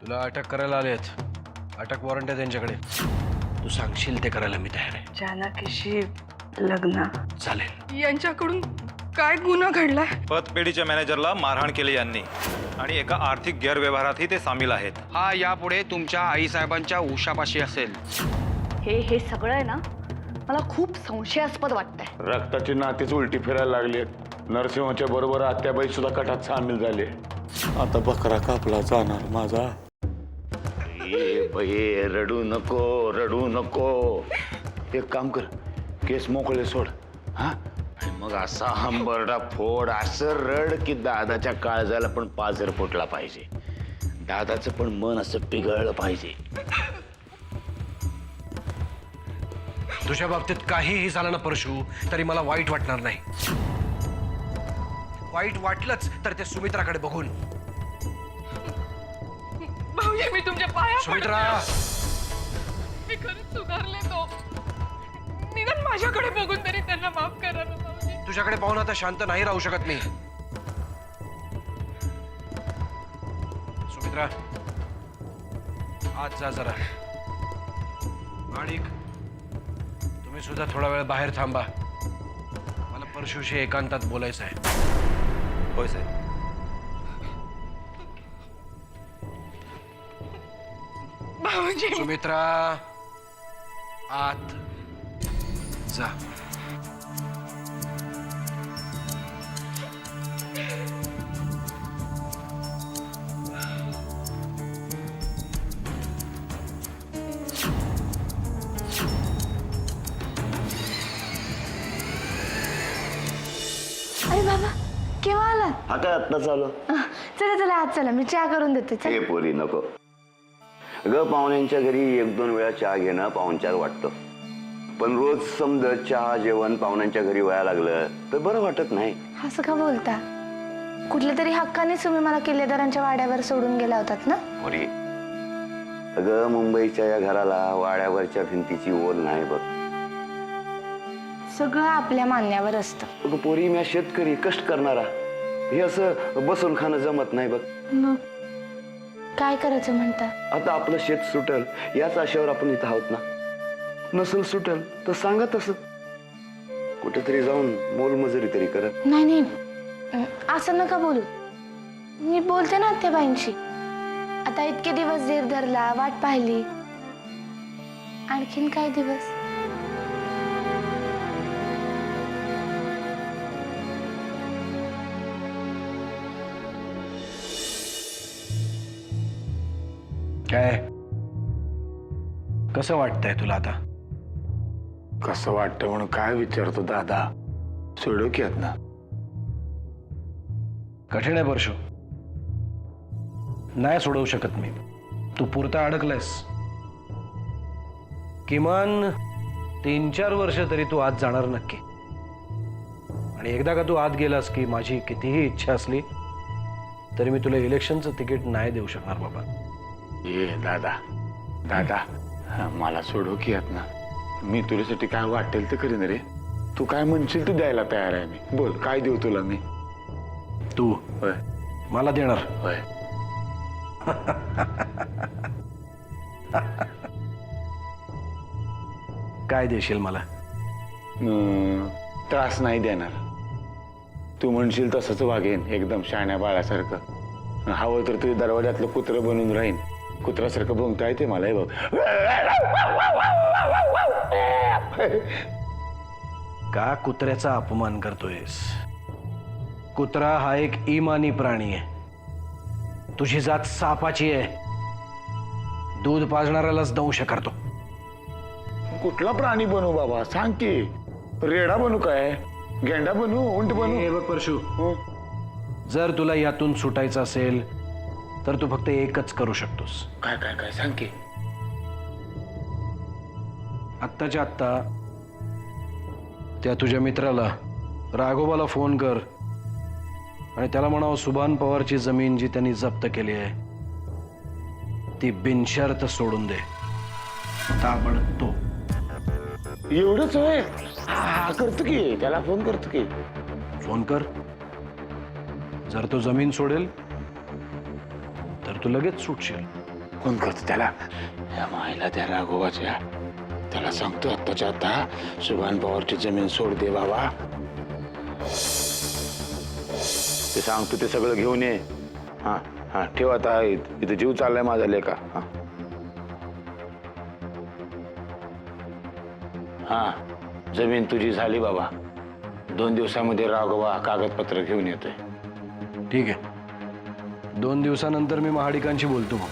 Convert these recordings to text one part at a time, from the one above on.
तुला अटक करायला आलेत. अटक वॉरंट आहे त्यांच्याकडे. तू सांगशील ते करायला मी तयार आहे. जानकीशी लग्न. चालेल. यांच्याकडून काय गुन्हा घडलाय? पतपेढीच्या मॅनेजरला मारहाण केली यांनी आणि एका आर्थिक गैरव्यवहारातही ते सामील आहेत. हा यापुढे तुमच्या आईसाहेबांच्या उशापाशी असेल. हे सगळं आहे ना, मला खूप संशयास्पद वाटतंय. रक्ताची नातीच उलटी फिरायला लागली. नरसिंहाच्या बरोबर आत्याबाई सुद्धा कटात सामील झाले. आता बकरा कापला जाणार माझा. ए रडू नको, रडू नको. एक काम कर, केस मोकळे सोड. हा, मग असा हंबरडा फोड, असं रड की दादाच्या काळजाला पण पाझर फुटला पाहिजे. दादाचं पण मन असं पिघळलं पाहिजे. तुझ्या बाबतीत काहीही झालं ना परशू, तरी मला वाईट वाटणार नाही. वाईट वाटलंच तर ते सुमित्राकडे बघून. भाऊजी मी तुमच्या पाया सुमित्रा, मी खरंच सुधारले तो. निदान माझ्याकडे बघून तरी त्यांना माफ करा ना भाऊजी. तुझ्याकडे पाहून आता शांत नाही राहू शकत मी. सुमित्रा, आज जा जरा. माणिक, तुम्ही सुद्धा थोडा वेळ बाहेर थांबा. मला परशुशी एकांतात बोलायचं आहे. होय साहेब. भाऊजी सुमित्रा, आत जा. अरे बाबा, केव्हा आला? आता आत्ता चालू. चला चला आज चला, मी चहा करून देते. चल. हे पोरी नको ग. पाहुण्यांच्या घरी एक दोन वेळा चहा घेणं पाहुणचार वाटतं, पण रोज समजा चहा जेवण पाहुण्यांच्या घरी व्हायला लागलं तर बरं वाटत नाही. असं का बोलता? कुठल्या तरी हक्काने तुम्ही मला किल्लेदारांच्या वाड्यावर सोडून गेला होतात ना? पोरी, अगं मुंबईच्या या घराला वाड्यावरच्या भिंतीची ओल नाही बघ. सगळं आपल्या मान्यावर असतं. अगं पोरी, मी शेतकरी कष्ट करणारा, हे असं बसून खाणं जमत नाही बघ. मग काय करायचं म्हणता? आता आपलं शेत सुटल याच आशेवर आपण इथं आहोत ना. नसल सुटल तर सांगा तसं, कुठेतरी जाऊन मोलमजुरी तरी करत. नाही नाही, असं नका बोलू. मी बोलते ना त्या बाईंशी. आता इतके दिवस धीर धरला, वाट पाहिली, आणखीन काय दिवस. काय कसं वाटतंय तुला आता? कसं वाटतं म्हणून काय विचारतो दादा? सोडू की ना. कठीण आहे परशु, नाही सोडवू शकत मी. तू पुरता अडकलायस. किमान 3-4 वर्ष तरी तू आत जाणार नक्की. आणि एकदा का तू आत गेलास की माझी कितीही इच्छा असली तरी मी तुला इलेक्शनचं तिकीट नाही देऊ शकणार बाबा. ये दादा, दादा मला सोडू की ना. मी तुझ्यासाठी काय वाटेल ते करीन रे. तू काय म्हणशील ते द्यायला तयार आहे मी. बोल, काय देऊ तुला मी? तू होय मला देणार? होय. काय देशील मला? त्रास नाही देणार. तू म्हणशील तसंच वागेन, एकदम शहाण्या बाळासारखं. हवं तर तुझ्या दरवाजातलं कुत्रं बनून राहीन. कुत्रासारखं बोलता येते मलाही बघ. का कुत्र्याचा अपमान करतोयस? कुत्रा हा एक इमानी प्राणी आहे. तुझी जात सापाची आहे. दूध पाजणाऱ्यालाच दंश करतो. कुठला प्राणी बनू बाबा सांग की? रेडा बनू काय? गेंडा बनू? उंट बनू? हे बघ परशु, हं? जर तुला यातून सुटायचं असेल तर तू फक्त एकच करू शकतोस. काय काय काय सांग की? आत्ताच्या आत्ता त्या तुझ्या मित्राला राघोबाला फोन कर आणि त्याला म्हणावं सुभान पवारची जमीन जी त्यांनी जप्त केली आहे ती बिनशर्त सोडून दे. ताबडतोब. एवढंच होय? हा करतो की, त्याला फोन करतो की. फोन कर. जर तो जमीन सोडेल तर तू लगेच सुटशील. फोन करतो त्याला. या मायला त्या राघोबाच्या, त्याला सांगतो आत्ताच्या आता सुभान पवारची जमीन सोड दे बाबा. ते सांगतो ते सगळं घेऊन ये. हा हा ठेव आता, इथं जीव चाललाय माझा लेका. हा हा जमीन तुझी झाली बाबा. 2 दिवसामध्ये राघोबा कागदपत्र घेऊन येतोय. ठीक आहे, 2 दिवसानंतर मी महाडिकांशी बोलतो मग.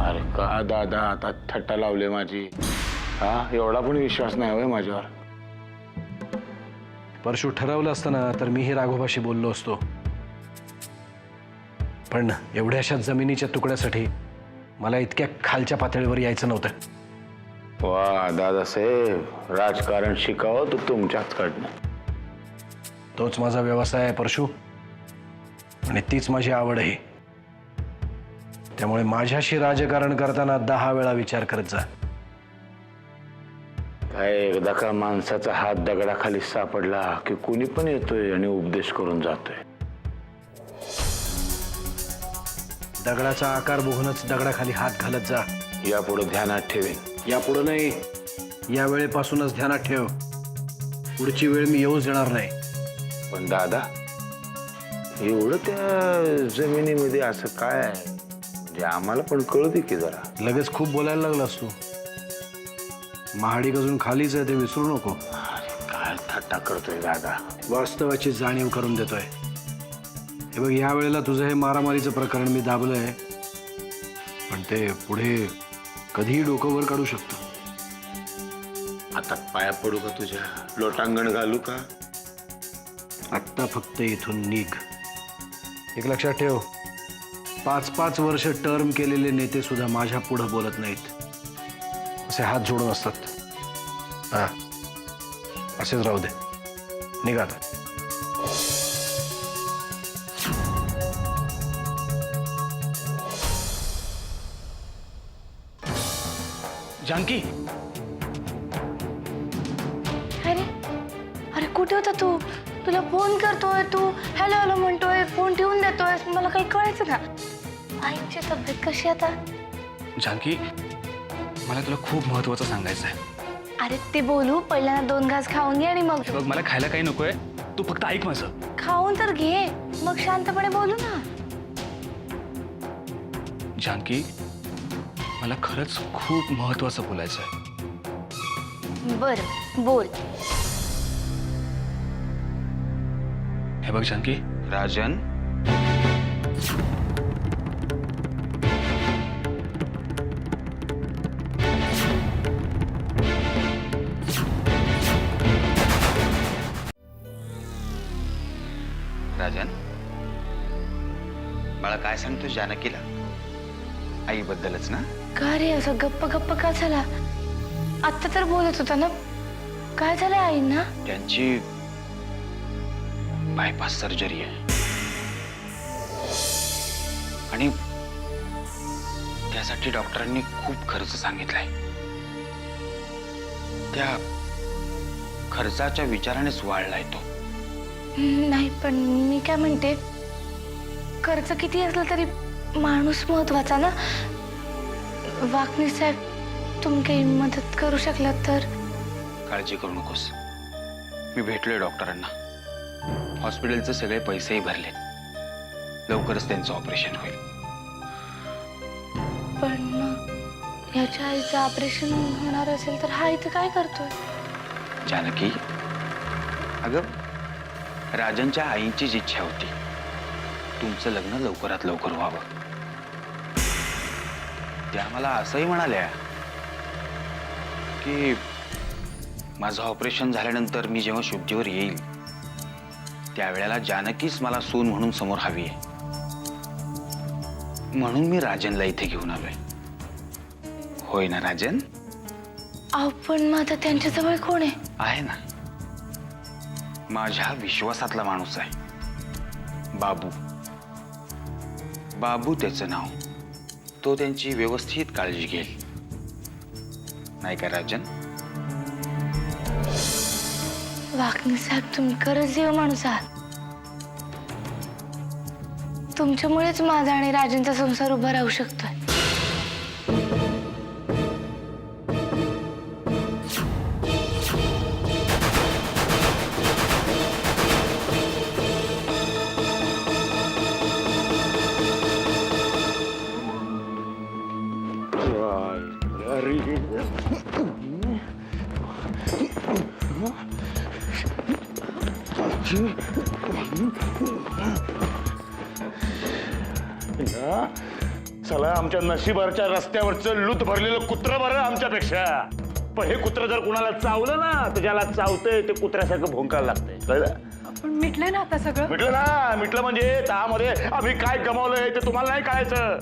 अरे का दादा आता थट्टा लावले माझी. हा एवढा पण विश्वास नाही होय माझ्यावर. परशु ठरवलं असतं ना तर मीही राघोबाशी बोललो असतो, पण एवढ्याशा जमिनीच्या तुकड्यासाठी मला इतक्या खालच्या पातळीवर यायचं नव्हतं. वा दादासाहेब, राजकारण शिकावं तर तुमच्याचकडनं. तोच माझा व्यवसाय आहे परशु, आणि तीच माझी आवड आहे. त्यामुळे माझ्याशी राजकारण करताना 10 वेळा विचार करत जा. काय एकदा का माणसाचा हात दगडाखाली सापडला की कुणी पण येतोय आणि उपदेश करून जातोय. दगडाचा आकार बघूनच दगडाखाली हात घालत जा. यापुढे ध्यानात ठेवेन. यापुढे नाही, या वेळेपासूनच ध्यानात ठेव. पुढची वेळ मी येऊच देणार नाही. पण दादा, एवढं त्या जमिनीमध्ये असं काय आहे म्हणजे आम्हाला पण कळू दे की जरा. लगेच खूप बोलायला लागलास तू. महाडिक अजून खालीच आहे, ते विसरू नको. काय थट्टा करतोय दादा. वास्तवाची जाणीव करून देतोय. हे बघ, या वेळेला तुझं हे मारामारीचं प्रकरण मी दाबलंय, पण ते पुढे कधीही डोकं वर काढू शकतं. आता पाया पडू का तुझ्या, लोटांगण घालू का? आत्ता फक्त इथून निघ. एक लक्षात ठेव, 5-5 वर्ष टर्म केलेले नेते सुद्धा माझ्या पुढे बोलत नाहीत. असे हात जोडून असतात. हा, असेच राहू दे. निघा आता. जानकी, अरे अरे कुठे होता तू? तुला फोन करतोय, तू हॅलो हॅलो म्हणतोय, फोन ठेवून देतोय, मला काही कळायचं ना. आईची तब्येत कशी आता? जानकी, मला तुला खूप महत्वाचं सांगायचं आहे. अरे ते बोलू, पहिल्यांदा 2 घास खाऊन घे आणि मग बघ, मला खायला काही नकोय, तू फक्त ऐक माझं. खाऊन तर घे, मग शांतपणे बोलू ना. जानकी, मला खरंच खूप महत्वाचं बोलायचं आहे. बरं बोल. हे बघ जानकी, राजन राजन, मला काय सांगतो जानकीला? आईबद्दलच ना? का रे असं गप्प गप्प का झाला? आत्ता तर बोलत होता ना. काय झालंय आईंना? त्यांची बायपास सर्जरी आहे आणि त्यासाठी डॉक्टरांनी खूप खर्च सांगितलाय. त्या खर्चाच्या विचारानेच वाढलाय तो. नाही, पण मी काय म्हणते, खर्च किती असलं तरी माणूस महत्वाचा ना. वाकणी साहेब, तुम्ही काही मदत करू शकलात तर. काळजी करू नकोस, मी भेटलोय डॉक्टरांना. हॉस्पिटलचे सगळे पैसेही भरले. लवकरच त्यांचं ऑपरेशन होईल. पण मग याच्या आईचं ऑपरेशन होणार असेल तर हा इथं काय करतोय? जानकी, अगं राजनच्या आईचीच इच्छा होती तुमचं लग्न लवकरात लवकर व्हावं. त्या मला असंही म्हणाल्या की माझं ऑपरेशन झाल्यानंतर मी जेव्हा शुद्धीवर येईल त्यावेळेला जानकीच मला सून म्हणून समोर हवी आहे. म्हणून मी राजनला इथे घेऊन आलोय. होय ना राजन? अहो पण मग आता त्यांच्याजवळ कोण आहे? आहे ना, माझ्या विश्वासातला माणूस आहे, बाबू. बाबू त्याचं नाव. तो त्यांची व्यवस्थित काळजी घेईल, नाही का राजन? वाकणी साहेब, तुम्ही खरंच देव माणूस आहात. तुमच्यामुळेच माझा आणि राजनचा संसार उभा राहू शकतोय. चला आमच्या नशिबाच्या रस्त्यावरचं लूत भरलेलं कुत्रं बरं आमच्यापेक्षा. पण हे कुत्रं जर कुणाला चावलं ना तर ज्याला चावतंय ते कुत्र्यासारखं भोंकायला लागतंय, कळलं? पण मिटलंय ना आता सगळं. मिटलं ना, मिटलं म्हणजे त्यामध्ये आम्ही काय गमावलंय ते तुम्हाला नाही कळायचं.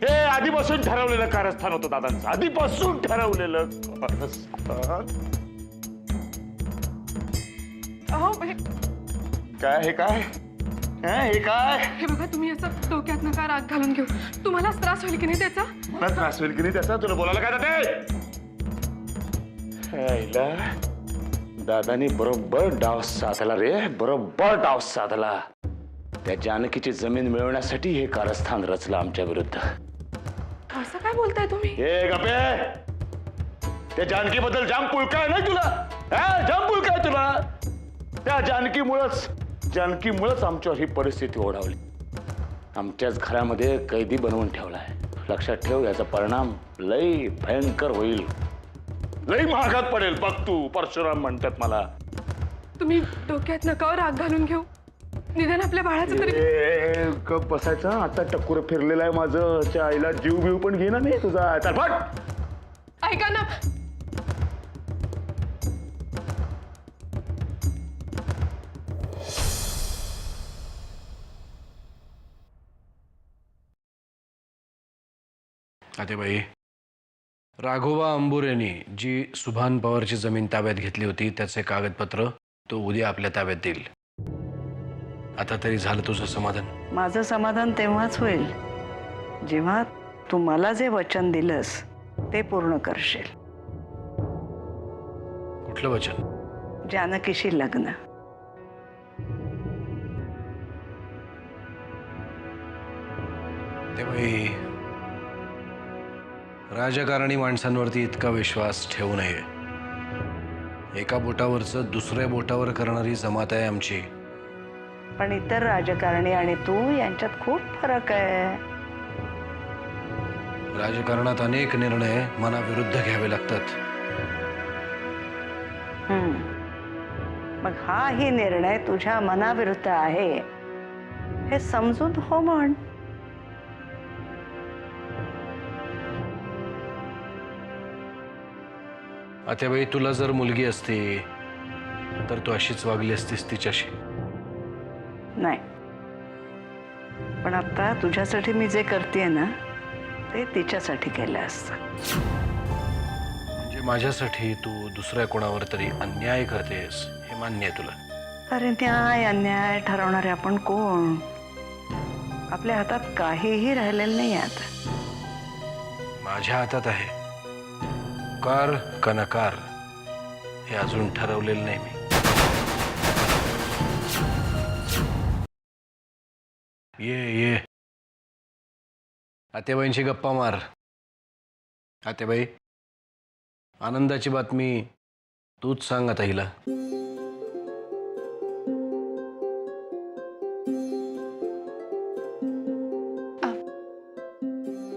हे आधीपासून ठरवलेलं कारस्थान होतं दादांचं, आधीपासून ठरवलेलं कारस्थान. अहो काय हे काय हे काय? हे बघा, तुम्ही असं डोक्यात नका राग घालून घेऊ. तुम्हालाच त्रास होईल की नाही त्याचा. मला त्रास होईल की नाही त्याचा? तुला बोलायला काय जाते? दादानी बरोबर डाव साधला रे, बरोबर डाव साधला. त्या जानकीची जमीन मिळवण्यासाठी हे कारस्थान रचलं आमच्या विरुद्ध. असं काय बोलताय तुम्ही? हे गपे, त्या जानकी बद्दल जाम पुळका नाही तुला? जाम पुळका आहे तुला. त्या जानकीमुळेच आमच्यावर ही परिस्थिती ओढावली. आमच्याच घरामध्ये कैदी बनवून ठेवलाय. लक्षात ठेव, याचा परिणाम लई भयंकर होईल, लई महागात पडेल. बघ तू, परशुराम म्हणतात मला. तुम्ही डोक्यात नका राग घालून घेऊ. निदान आपल्या बाळाचं तरी. कप बसायचं. आता टक्कुर फिरलेलं आहे माझं. त्या आईला जीव बीव पण घेणार नाही तुझा. चल फट. ऐका ना, आतेबाई, राघोबा अंबुरेंनी जी सुभान पवारची जमीन ताब्यात घेतली होती त्याचे कागदपत्र तो उद्या आपल्या ताब्यात देईल. आता तरी झालं तुझं समाधान? माझं समाधान तेव्हाच होईल जेव्हा तू मला जे वचन दिलंस ते पूर्ण करशील. कुठलं वचन? जानकीशी लग्न. आतेबाई, राजकारणी माणसांवरती इतका विश्वास ठेवू नये. एका बोटावरचं दुसऱ्या बोटावर करणारी जमात आहे आमची. पण इतर राजकारणी आणि तू यांच्यात खूप फरक आहे. राजकारणात अनेक निर्णय मनाविरुद्ध घ्यावे लागतात. मग हाही निर्णय तुझ्या मनाविरुद्ध आहे हे समजून हो म्हण. आत्याबाई, तुला जर मुलगी असती तर तू अशीच वागली असतीस तिच्याशी? नाही, पण आता तुझ्यासाठी मी जे करते ना ते तिच्यासाठी केलं असतं. म्हणजे माझ्यासाठी तू दुसऱ्या कोणावर तरी अन्याय करतेस हे मान्य आहे तुला? अरे, न्याय अन्याय ठरवणारे आपण कोण? आपल्या हातात काहीही राहिलेलं नाही आता. माझ्या हातात आहे. कार का नकार हे अजून ठरवलेलं नाही मी. ये आत्याबाईंची गप्पा मार. आत्याबाई, आनंदाची बातमी तूच सांग आता हिला.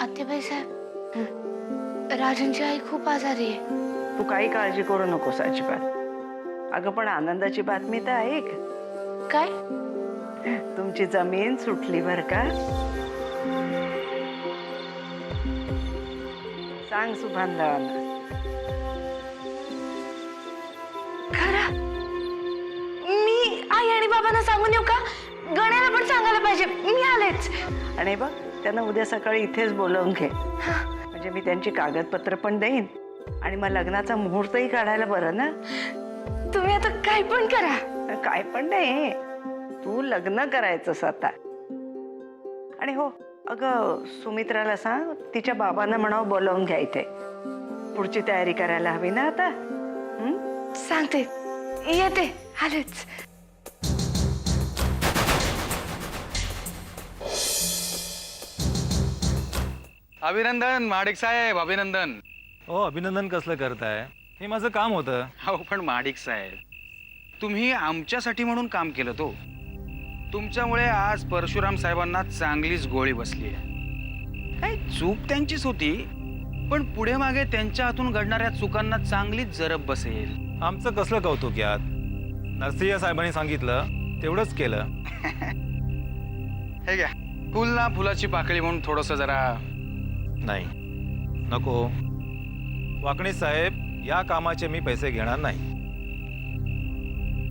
आत्याबाई साहेब, राजनची आई खूप आजारी आहे. तू काही काळजी करू नकोस अजिबात. अगं, पण आनंदाची बातमी तर ऐक. काय? तुमची जमीन सुटली बर का. सांग सुभानदादांना. खरं? मी आई आणि बाबांना सांगून येऊ का? गण्याला पण सांगायला पाहिजे. मी आलेच. आणि बघ, त्यांना उद्या सकाळी इथेच बोलवून घे. म्हणजे मी त्यांची कागदपत्र पण देईन आणि मग लग्नाचा मुहूर्तही काढायला बरं ना. तुम्ही आता काय पण करा. काय पण नाही, तू लग्न करायचंस आता. आणि हो, अगं, सुमित्राला सांग तिच्या बाबांना म्हणावं बोलावून घ्या इथे. पुढची तयारी करायला हवी ना आता. सांगते, येते, आलेच. अभिनंदन महाडिक साहेब, अभिनंदन. हो, अभिनंदन कसलं करताय? हे माझं काम होतं. हो, पण महाडिक साहेब, तुम्ही आमच्यासाठी म्हणून काम केलं तो. तुमच्यामुळे आज परशुराम साहेबांना चांगलीच गोळी बसली आहे. काही चूक त्यांचीच होती, पण पुढे मागे त्यांच्या हातून घडणाऱ्या चुकांना चांगलीच जरब बसेल. आमचं कसलं कौतुक यात? नरसिंह साहेबांनी सांगितलं तेवढंच केलं. हे घ्या, फुल ना फुलाची पाकळी म्हणून थोडस जरा. नाही, नको. वाकणे साहेब, या कामाचे मी पैसे घेणार नाही.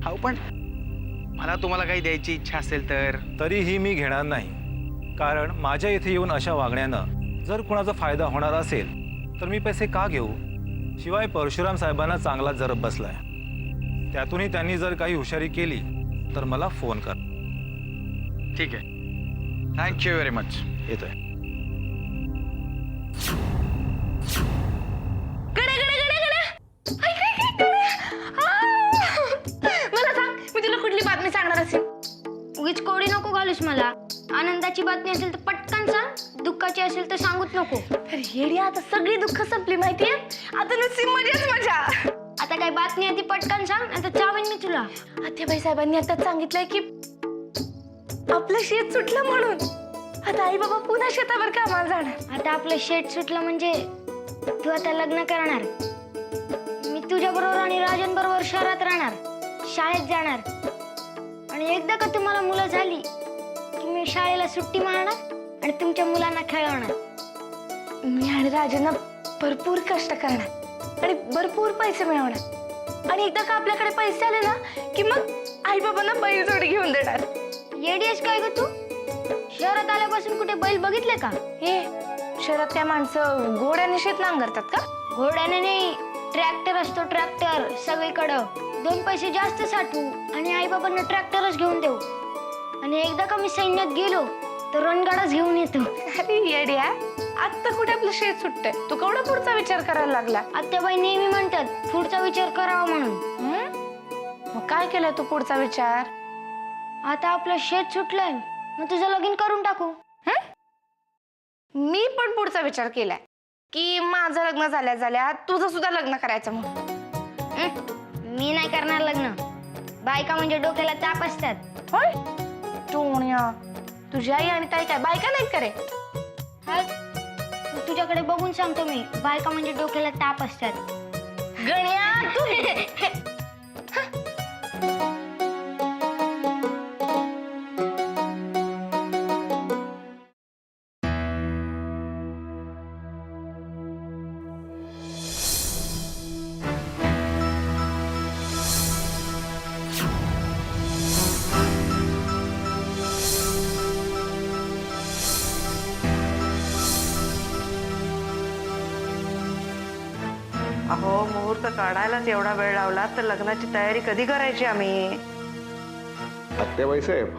हो, पण मला तुम्हाला काही द्यायची इच्छा असेल तर. तरीही मी घेणार नाही, कारण माझ्या इथे येऊन अशा वागण्यानं जर कुणाचा फायदा होणार असेल तर मी पैसे का घेऊ? शिवाय परशुराम साहेबांना चांगला जरब बसलाय. त्यातूनही त्यांनी जर काही हुशारी केली तर मला फोन कर. ठीक आहे, थँक्यू व्हेरी मच. येतोय. गड्या गड्या गड्या गड्या ऐक, ऐक, ऐक, गड्या. मला सांग, मी तुला कुठली बातमी सांगणार असेल? उगीच कोडी नको घालूस मला. आनंदाची बातमी असेल तर पटकन सांग, दुःखाची असेल तर सांगूच नको. अरे येडी, आता सगळी दुःख संपली माहितीये. आता नुसती मजाच मजा. आता काही बातमी आहे ती पटकन सांग, आता चावीन मी तुला. आत्याबाई साहेबांनी आता सांगितलंय की आपलं शेत सुटलं म्हणून आता आई बाबा पुन्हा शेतावर कामाला जाणार. आता आपलं शेट सुटलं म्हणजे तू आता लग्न करणार. मी तुझ्या बरोबर आणि राजन बरोबर शहरात राहणार, शाळेत जाणार. आणि एकदा का तुम्हाला मुलं झाली की मी शाळेला सुट्टी मारणार आणि तुमच्या मुलांना खेळवणार. मी आणि राजांना भरपूर कष्ट करणार आणि भरपूर पैसे मिळवणार. आणि एकदा का आपल्याकडे पैसे आले ना की मग आई बाबांना बैलजोडी घेऊन देणार. येडीस काय ग तू? शहरात आल्यापासून कुठे बैल बघितले का? हे शहरात काय माणसं घोड्याने शेत नांगरतात का? घोड्याने नाही, ट्रॅक्टर असतो, ट्रॅक्टर सगळीकडं. 2 पैसे जास्त साठवू आणि आई बाबांना ट्रॅक्टरच घेऊन देऊ. आणि एकदा का मी सैन्यात गेलो तर रणगाडाच घेऊन येतो. अरे येड्या, आता कुठे आपलं शेत सुटतंय? तू केवढा पुढचा विचार करायला लागला? आत्याबाई नेहमी म्हणतात पुढचा विचार करावा म्हणून. मग काय केलाय तू पुढचा विचार? आता आपलं शेत सुटलंय, मग तुझं लगीन करून टाकू. मी पण पुढचा विचार केलाय की माझं लग्न झाल्या झाल्या तुझं सुद्धा लग्न करायचं म्हणून. मी नाही करणार लग्न. बायका म्हणजे डोक्याला ताप असतात. होय टोण्या, तुझी आई आणि ताई काय बायका नाहीत करे? तुझ्याकडे बघून सांगतो मी, बायका म्हणजे डोक्याला ताप असतात. गण्या तू अहो, मुहूर्त काढायलाच एवढा वेळ लावला तर लग्नाची तयारी कधी करायची आम्ही? आत्याबाई साहेब,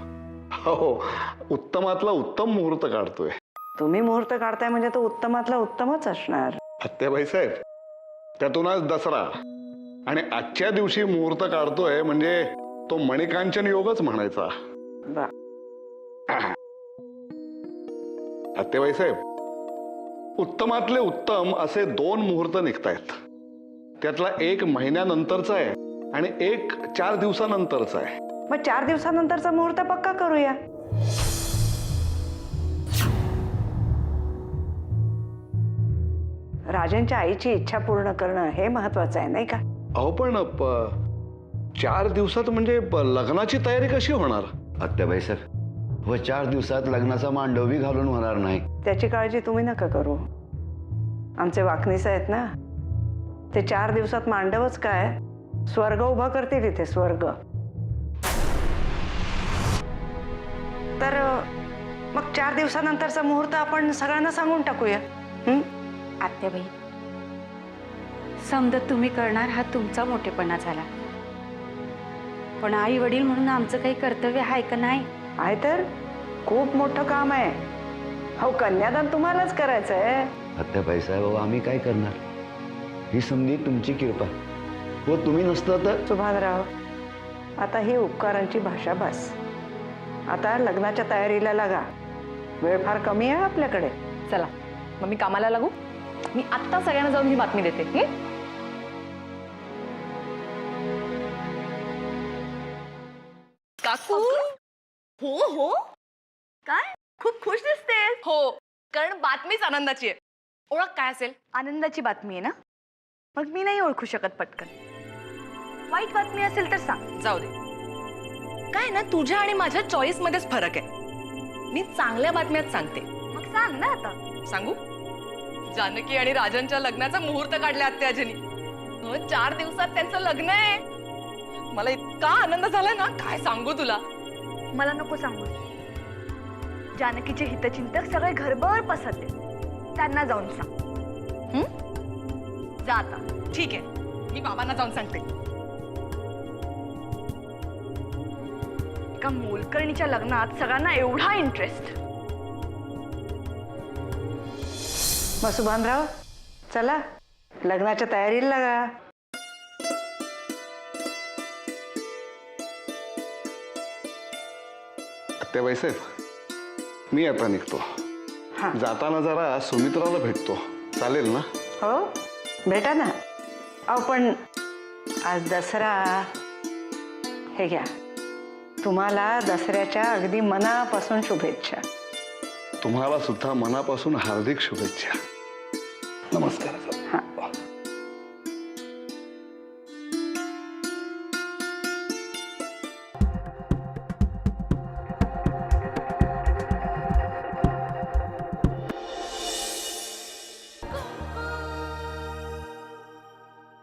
हो, उत्तमातला उत्तम मुहूर्त काढतोय. तुम्ही मुहूर्त काढताय म्हणजे तो उत्तमातला उत्तमच असणार. आत्याबाई साहेब, त्यातून आज दसरा आणि आजच्या दिवशी मुहूर्त काढतोय म्हणजे तो मणिकांचन योगच म्हणायचा. बा, आत्याबाई साहेब, उत्तमातले उत्तम असे 2 मुहूर्त निघतायत. त्यातला एक महिन्यानंतरचा आहे आणि एक 4 दिवसानंतरचा आहे. मग 4 दिवसानंतरचा मुहूर्त पक्का करूया. राजांच्या आईची इच्छा पूर्ण करणं हे महत्वाचं आहे, नाही का? अहो, पण 4 दिवसात म्हणजे लग्नाची तयारी कशी होणार? आत्याबाई साहेब, व 4 दिवसात लग्नाचा मांडवही घालून होणार नाही. त्याची काळजी तुम्ही नका करू. आमचे वाकणीस आहेत ना, ते 4 दिवसात मांडवच काय, स्वर्ग उभा करतील इथे, स्वर्ग. तर मग 4 दिवसानंतरचा मुहूर्त आपण सगळ्यांना सांगून टाकूया. आत्याबाई, समजा तुम्ही करणार हा तुमचा मोठेपणा झाला, पण आई वडील म्हणून आमचं काही कर्तव्य आहे का नाही? आहे तर खूप मोठं काम आहे. हो, कन्यादान तुम्हालाच करायचं आहे. आत्याबाई साहेब, आम्ही काय करणार? ही समधी तुमची कृपा. व तुम्ही नसता तर. सुभानराव, आता ही उपकारांची भाषा बस. आता लग्नाच्या तयारीला लागा. वेळ फार कमी आहे आपल्याकडे. चला मग मी कामाला लागू. मी आत्ता सगळ्यांना जाऊन ही बातमी देते. काकू. हो हो, काय खूप खुश दिसतेस. हो, कारण बातमीच आनंदाची आहे. ओळख काय असेल? आनंदाची बातमी आहे ना, मग मी नाही ओळखू शकत पटकन. वाईट बातमी असेल तर सांग. जाऊ दे. काय ना तुझ्या आणि माझ्या चॉईस मध्येच फरक आहे. मी चांगल्या बातम्याच सांगते. मग सांग ना आता. सांगू? जानकी आणि राजनच्या लग्नाचा मुहूर्त काढला आत्याजींनी. 4 दिवसात त्यांचं लग्न आहे. मला इतका आनंद झाला ना, काय सांगू तुला. मला नको सांगू. जानकीचे हितचिंतक सगळे घरभर पसरले. त्यांना जाऊन सांग. जा आता. ठीक आहे, मी बाबांना जाऊन सांगते. एका मोलकर्णीच्या लग्नात सगळ्यांना एवढा इंटरेस्ट. मग सुभानराव, चला लग्नाच्या तयारीला लागा. आत्याबाईसाहेब, मी आता निघतो. जाताना जरा सुमित्राला भेटतो, चालेल ना? हो, भेटा ना. अहो पण आज दसरा. हे घ्या, तुम्हाला दसऱ्याच्या अगदी मनापासून शुभेच्छा. तुम्हाला सुद्धा मनापासून हार्दिक शुभेच्छा. नमस्कार.